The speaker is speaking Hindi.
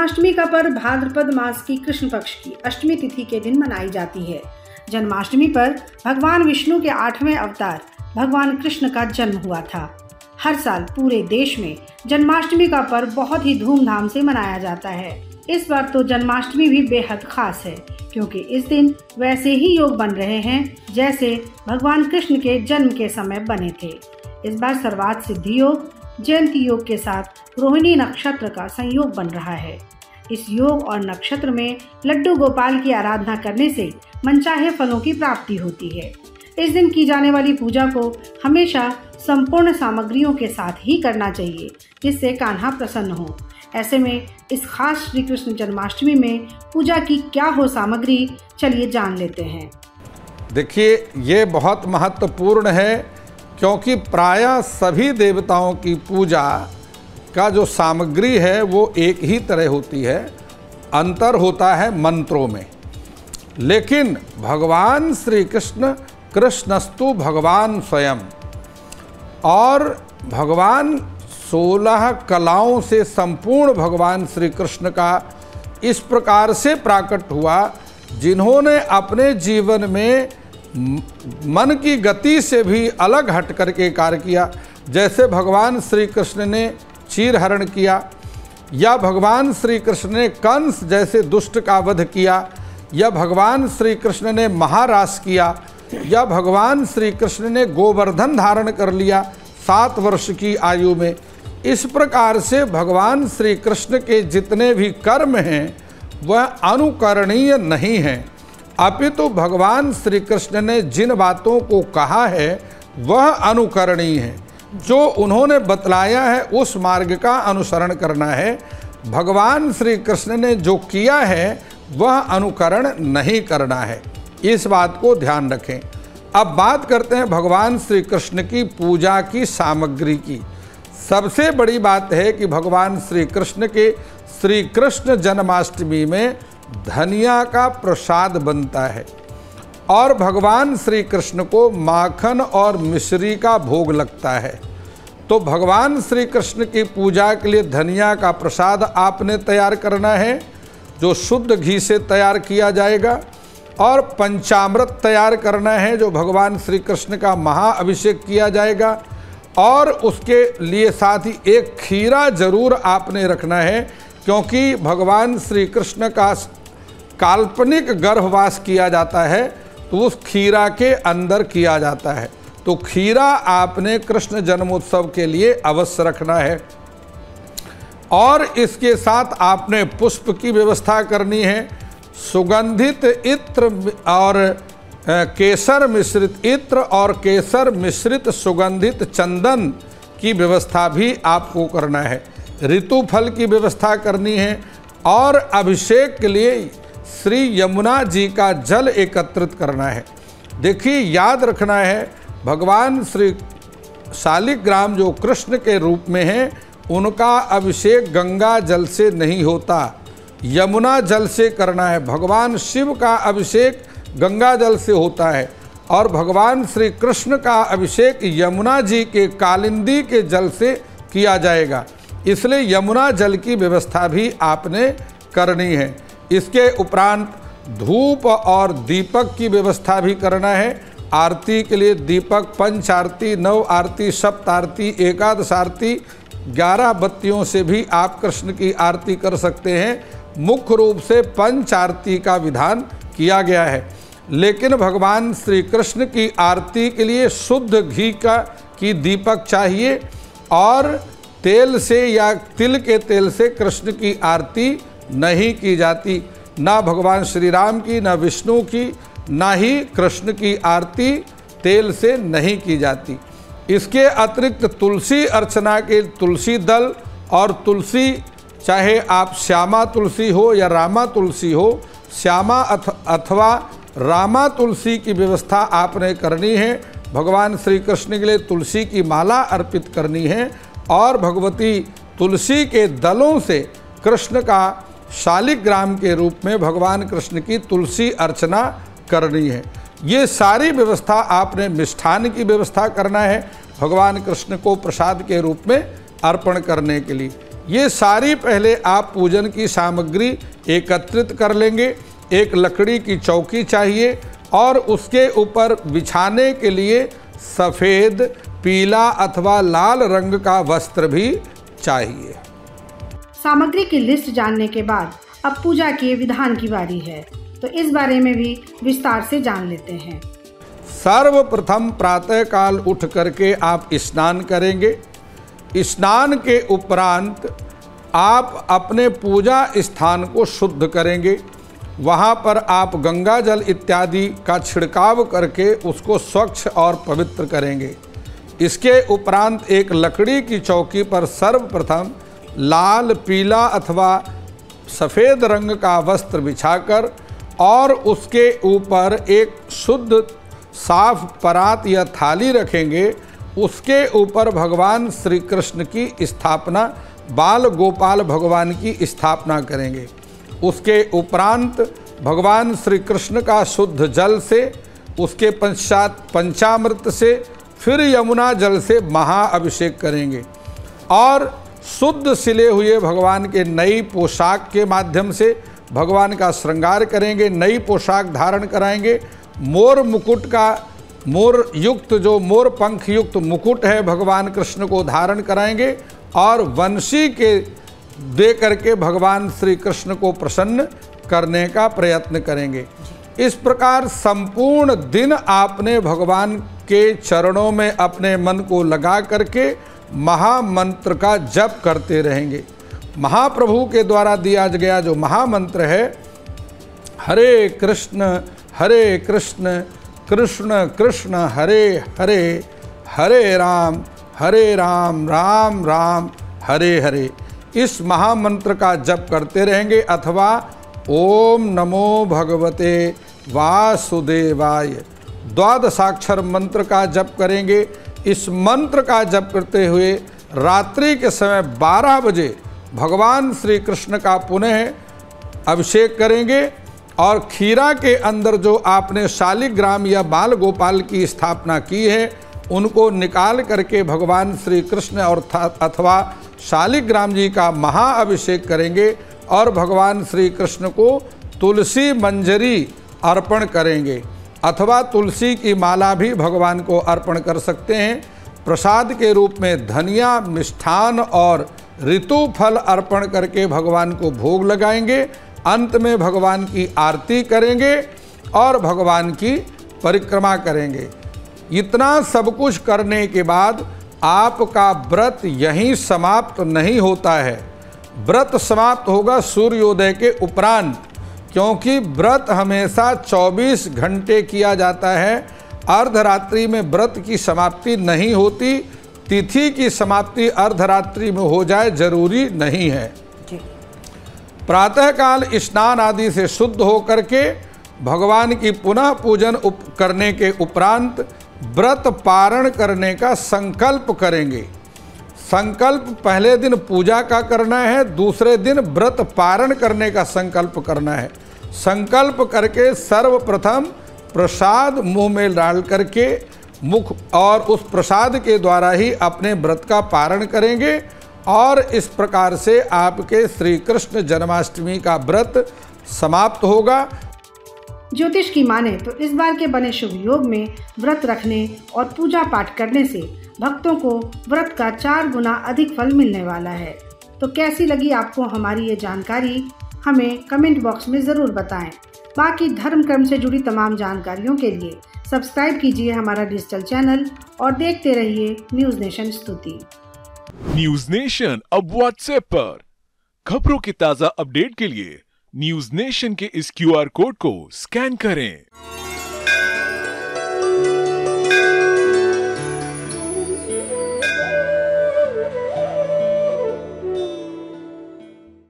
जन्माष्टमी का पर्व भाद्रपद मास की कृष्ण पक्ष की अष्टमी तिथि के दिन मनाई जाती है। जन्माष्टमी पर भगवान विष्णु के 8वें अवतार भगवान कृष्ण का जन्म हुआ था। हर साल पूरे देश में जन्माष्टमी का पर्व बहुत ही धूमधाम से मनाया जाता है। इस बार तो जन्माष्टमी भी बेहद खास है, क्योंकि इस दिन वैसे ही योग बन रहे हैं जैसे भगवान कृष्ण के जन्म के समय बने थे। इस बार सर्वार्थ सिद्धि योग, जयंती योग के साथ रोहिणी नक्षत्र का संयोग बन रहा है। इस योग और नक्षत्र में लड्डू गोपाल की आराधना करने से मनचाहे फलों की प्राप्ति होती है। इस दिन की जाने वाली पूजा को हमेशा संपूर्ण सामग्रियों के साथ ही करना चाहिए, जिससे कान्हा प्रसन्न हो। ऐसे में इस खास श्री कृष्ण जन्माष्टमी में पूजा की क्या हो सामग्री, चलिए जान लेते हैं। देखिए, ये बहुत महत्वपूर्ण है, क्योंकि प्रायः सभी देवताओं की पूजा का जो सामग्री है वो एक ही तरह होती है, अंतर होता है मंत्रों में। लेकिन भगवान श्री कृष्ण कृष्णस्तु भगवान स्वयं, और भगवान 16 कलाओं से संपूर्ण भगवान श्री कृष्ण का इस प्रकार से प्राकट हुआ, जिन्होंने अपने जीवन में मन की गति से भी अलग हट करके कार्य किया। जैसे भगवान श्री कृष्ण ने चीरहरण किया, या भगवान श्री कृष्ण ने कंस जैसे दुष्ट का वध किया, या भगवान श्री कृष्ण ने महारास किया, या भगवान श्री कृष्ण ने गोवर्धन धारण कर लिया 7 वर्ष की आयु में। इस प्रकार से भगवान श्री कृष्ण के जितने भी कर्म हैं वह अनुकरणीय नहीं हैं, अपितु भगवान श्री कृष्ण ने जिन बातों को कहा है वह अनुकरणीय है। जो उन्होंने बतलाया है उस मार्ग का अनुसरण करना है। भगवान श्री कृष्ण ने जो किया है वह अनुकरण नहीं करना है। इस बात को ध्यान रखें। अब बात करते हैं भगवान श्री कृष्ण की पूजा की सामग्री की। सबसे बड़ी बात है कि भगवान श्री कृष्ण के श्री कृष्ण जन्माष्टमी में धनिया का प्रसाद बनता है, और भगवान श्री कृष्ण को माखन और मिश्री का भोग लगता है। तो भगवान श्री कृष्ण की पूजा के लिए धनिया का प्रसाद आपने तैयार करना है, जो शुद्ध घी से तैयार किया जाएगा, और पंचामृत तैयार करना है, जो भगवान श्री कृष्ण का महाअभिषेक किया जाएगा, और उसके लिए साथ ही एक खीरा जरूर आपने रखना है, क्योंकि भगवान श्री कृष्ण का काल्पनिक गर्भवास किया जाता है, तो उस खीरा के अंदर किया जाता है। तो खीरा आपने कृष्ण जन्मोत्सव के लिए अवश्य रखना है। और इसके साथ आपने पुष्प की व्यवस्था करनी है। सुगंधित इत्र और केसर मिश्रित इत्र और केसर मिश्रित सुगंधित चंदन की व्यवस्था भी आपको करना है। ऋतु फल की व्यवस्था करनी है, और अभिषेक के लिए श्री यमुना जी का जल एकत्रित करना है। देखिए, याद रखना है, भगवान श्री शालिग्राम जो कृष्ण के रूप में हैं, उनका अभिषेक गंगा जल से नहीं होता, यमुना जल से करना है। भगवान शिव का अभिषेक गंगा जल से होता है, और भगवान श्री कृष्ण का अभिषेक यमुना जी के कालिंदी के जल से किया जाएगा। इसलिए यमुना जल की व्यवस्था भी आपने करनी है। इसके उपरांत धूप और दीपक की व्यवस्था भी करना है। आरती के लिए दीपक, पंच आरती, 9 आरती, सप्त आरती, एकादश आरती, 11 बत्तियों से भी आप कृष्ण की आरती कर सकते हैं। मुख्य रूप से पंच आरती का विधान किया गया है, लेकिन भगवान श्री कृष्ण की आरती के लिए शुद्ध घी की दीपक चाहिए, और तेल से या तिल के तेल से कृष्ण की आरती नहीं की जाती। ना भगवान श्री राम की, ना विष्णु की, ना ही कृष्ण की आरती तेल से नहीं की जाती। इसके अतिरिक्त तुलसी अर्चना के तुलसी दल और तुलसी, चाहे आप श्यामा तुलसी हो या रामा तुलसी हो, श्यामा अथवा रामा तुलसी की व्यवस्था आपने करनी है। भगवान श्री कृष्ण के लिए तुलसी की माला अर्पित करनी है, और भगवती तुलसी के दलों से कृष्ण का शालिग्राम के रूप में भगवान कृष्ण की तुलसी अर्चना करनी है। ये सारी व्यवस्था आपने मिष्ठान की व्यवस्था करना है भगवान कृष्ण को प्रसाद के रूप में अर्पण करने के लिए। ये सारी पहले आप पूजन की सामग्री एकत्रित कर लेंगे। एक लकड़ी की चौकी चाहिए और उसके ऊपर बिछाने के लिए सफ़ेद, पीला अथवा लाल रंग का वस्त्र भी चाहिए। सामग्री की लिस्ट जानने के बाद अब पूजा के विधान की बारी है, तो इस बारे में भी विस्तार से जान लेते हैं। सर्वप्रथम प्रातःकाल उठ करके आप स्नान करेंगे। स्नान के उपरांत आप अपने पूजा स्थान को शुद्ध करेंगे। वहाँ पर आप गंगा जल इत्यादि का छिड़काव करके उसको स्वच्छ और पवित्र करेंगे। इसके उपरांत एक लकड़ी की चौकी पर सर्वप्रथम लाल, पीला अथवा सफ़ेद रंग का वस्त्र बिछाकर और उसके ऊपर एक शुद्ध साफ परात या थाली रखेंगे। उसके ऊपर भगवान श्री कृष्ण की स्थापना, बाल गोपाल भगवान की स्थापना करेंगे। उसके उपरांत भगवान श्री कृष्ण का शुद्ध जल से, उसके पश्चात पंचामृत से, फिर यमुना जल से महाअभिषेक करेंगे और शुद्ध सिले हुए भगवान के नई पोशाक के माध्यम से भगवान का श्रृंगार करेंगे। नई पोशाक धारण कराएंगे। मोर मुकुट का, मोर युक्त जो मोर पंख युक्त मुकुट है भगवान कृष्ण को धारण कराएंगे और वंशी के दे करके भगवान श्री कृष्ण को प्रसन्न करने का प्रयत्न करेंगे। इस प्रकार संपूर्ण दिन आपने भगवान के चरणों में अपने मन को लगा करके महामंत्र का जप करते रहेंगे। महाप्रभु के द्वारा दिया गया जो महामंत्र है, हरे कृष्ण कृष्ण कृष्ण हरे हरे, हरे राम राम राम हरे हरे, इस महामंत्र का जप करते रहेंगे। अथवा ओम नमो भगवते वासुदेवाय, द्वादशाक्षर मंत्र का जप करेंगे। इस मंत्र का जप करते हुए रात्रि के समय 12 बजे भगवान श्री कृष्ण का पुनः अभिषेक करेंगे और खीरा के अंदर जो आपने शालिग्राम या बाल गोपाल की स्थापना की है उनको निकाल करके भगवान श्री कृष्ण और अथवा शालिग्राम जी का महाअभिषेक करेंगे और भगवान श्री कृष्ण को तुलसी मंजरी अर्पण करेंगे अथवा तुलसी की माला भी भगवान को अर्पण कर सकते हैं। प्रसाद के रूप में धनिया, मिष्ठान और ऋतु फल अर्पण करके भगवान को भोग लगाएंगे। अंत में भगवान की आरती करेंगे और भगवान की परिक्रमा करेंगे। इतना सब कुछ करने के बाद आपका व्रत यहीं समाप्त नहीं होता है। व्रत समाप्त होगा सूर्योदय के उपरांत, क्योंकि व्रत हमेशा 24 घंटे किया जाता है। अर्धरात्रि में व्रत की समाप्ति नहीं होती। तिथि की समाप्ति अर्धरात्रि में हो जाए जरूरी नहीं है। प्रातःकाल स्नान आदि से शुद्ध होकर के भगवान की पुनः पूजन करने के उपरांत व्रत पारण करने का संकल्प करेंगे। संकल्प पहले दिन पूजा का करना है, दूसरे दिन व्रत पारण करने का संकल्प करना है। संकल्प करके सर्वप्रथम प्रसाद मुंह में डाल करके मुख और उस प्रसाद के द्वारा ही अपने व्रत का पारण करेंगे और इस प्रकार से आपके श्री कृष्ण जन्माष्टमी का व्रत समाप्त होगा। ज्योतिष की माने तो इस बार के बने शुभ योग में व्रत रखने और पूजा पाठ करने से भक्तों को व्रत का 4 गुना अधिक फल मिलने वाला है। तो कैसी लगी आपको हमारी ये जानकारी, हमें कमेंट बॉक्स में ज़रूर बताएं। बाकी धर्म कर्म से जुड़ी तमाम जानकारियों के लिए सब्सक्राइब कीजिए हमारा डिजिटल चैनल और देखते रहिए न्यूज़ नेशन स्तुति। न्यूज़ नेशन अब व्हाट्सएप पर खबरों की ताज़ा अपडेट के लिए न्यूज़ नेशन के इस QR कोड को स्कैन करें।